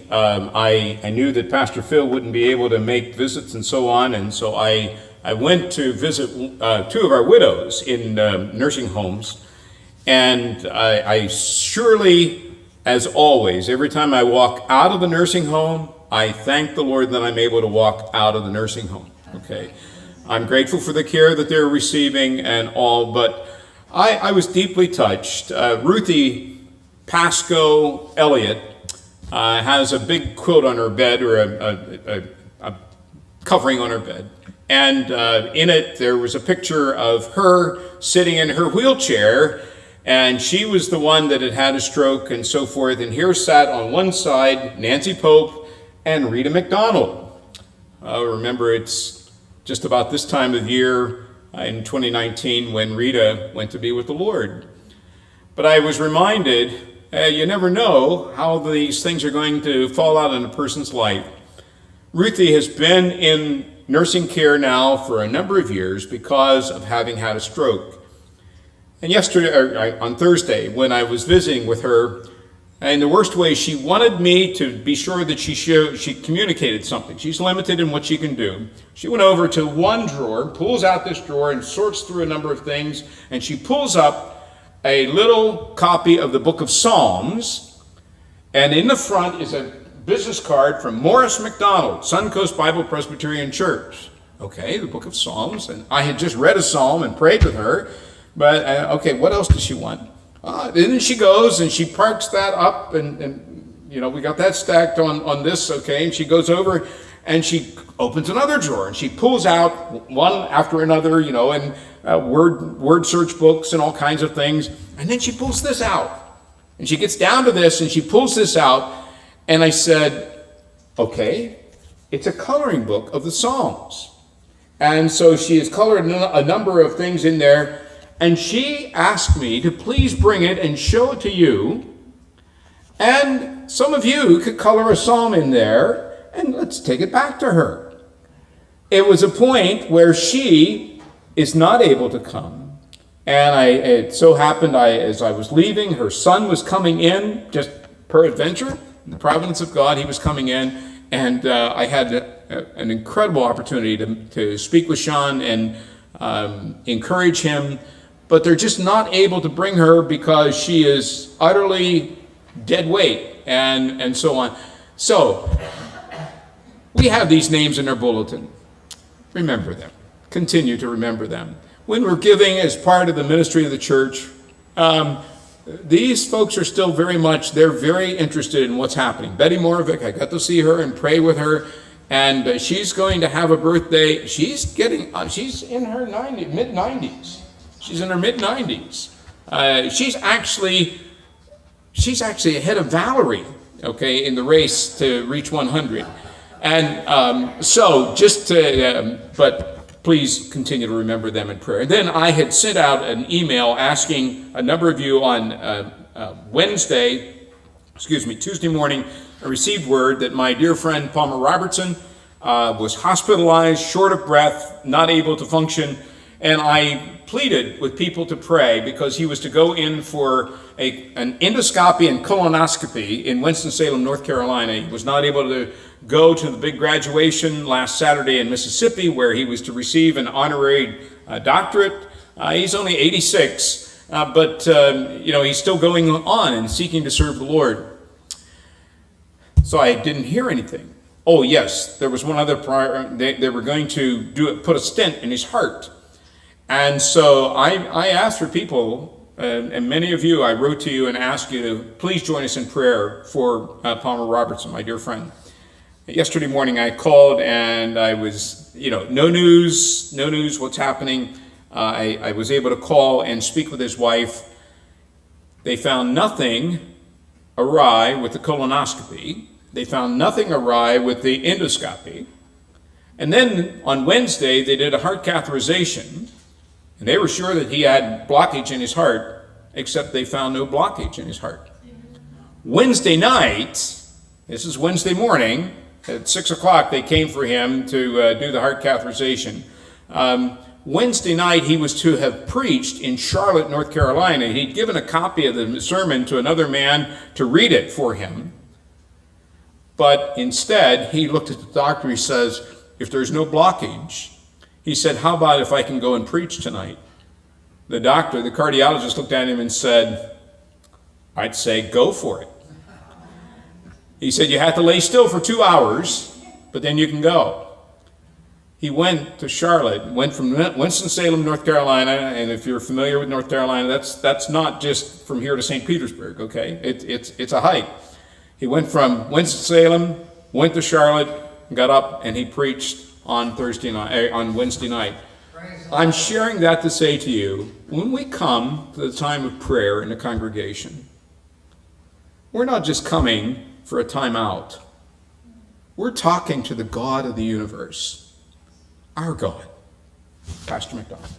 I knew that Pastor Phil wouldn't be able to make visits and so on, and so I went to visit two of our widows in nursing homes, and I surely, as always, every time I walk out of the nursing home, I thank the Lord that I'm able to walk out of the nursing home, okay? I'm grateful for the care that they're receiving and all, but I was deeply touched. Ruthie Pasco Elliott has a big quilt on her bed, or a covering on her bed. And in it, there was a picture of her sitting in her wheelchair, and she was the one that had had a stroke and so forth. And here sat on one side Nancy Pope and Rita McDonald. Remember, it's just about this time of year in 2019 when Rita went to be with the Lord. But I was reminded, you never know how these things are going to fall out in a person's life. Ruthie has been in nursing care now for a number of years because of having had a stroke. And on Thursday, when I was visiting with her, in the worst way, she wanted me to be sure that she communicated something. She's limited in what she can do. She went over to one drawer, pulls out this drawer, and sorts through a number of things, and she pulls up a little copy of the book of Psalms, and in the front is a business card from Morris McDonald, Suncoast Bible Presbyterian Church. Okay, the book of Psalms, and I had just read a psalm and prayed with her, but okay, what else does she want? Then she goes and she parks that up, and we got that stacked on this, okay, and she goes over and she opens another drawer and she pulls out one after another, and word search books and all kinds of things, and then she pulls this out, and she gets down to this and she pulls this out, and I said, okay, it's a coloring book of the Psalms. And so she has colored a number of things in there, and she asked me to please bring it and show it to you, and some of you could color a psalm in there, and let's take it back to her. It was a point where she is not able to come, and it so happened, as I was leaving, her son was coming in, just peradventure, in the providence of God, he was coming in, and I had an incredible opportunity to speak with Sean and encourage him, but they're just not able to bring her because she is utterly dead weight and so on. So we have these names in our bulletin. Remember them. Continue to remember them. When we're giving as part of the ministry of the church, these folks are still they're very interested in what's happening. Betty Moravec, I got to see her and pray with her, and she's going to have a birthday. She's in her mid-90s. She's in her mid-90s. She's actually ahead of Valerie, okay, in the race to reach 100. And but please continue to remember them in prayer. And then I had sent out an email asking a number of you on Tuesday morning, I received word that my dear friend Palmer Robertson was hospitalized, short of breath, not able to function, and I pleaded with people to pray because he was to go in for an endoscopy and colonoscopy in Winston-Salem, North Carolina. He was not able to go to the big graduation last Saturday in Mississippi, where he was to receive an honorary doctorate. He's only 86, but he's still going on and seeking to serve the Lord. So I didn't hear anything. Oh yes, there was one other they were going to put a stent in his heart. And so I asked for people, and many of you, I wrote to you and asked you to please join us in prayer for Palmer Robertson, my dear friend. Yesterday morning I called and I was, no news, what's happening. I was able to call and speak with his wife. They found nothing awry with the colonoscopy. They found nothing awry with the endoscopy. And then on Wednesday, they did a heart catheterization, and they were sure that he had blockage in his heart, except they found no blockage in his heart. Wednesday night, this is Wednesday morning, at 6 o'clock, they came for him to do the heart catheterization. Wednesday night, he was to have preached in Charlotte, North Carolina. He'd given a copy of the sermon to another man to read it for him. But instead, he looked at the doctor. He says, if there's no blockage, he said, how about if I can go and preach tonight? The doctor, the cardiologist, looked at him and said, I'd say go for it. He said, you have to lay still for 2 hours, but then you can go. He went to Charlotte, went from Winston-Salem, North Carolina, and if you're familiar with North Carolina, that's not just from here to St. Petersburg, okay? It's a hike. He went from Winston-Salem, went to Charlotte, got up, and he preached on Wednesday night. I'm sharing that to say to you, when we come to the time of prayer in the congregation, we're not just coming for a time out. We're talking to the God of the universe, our God. Pastor McDonald.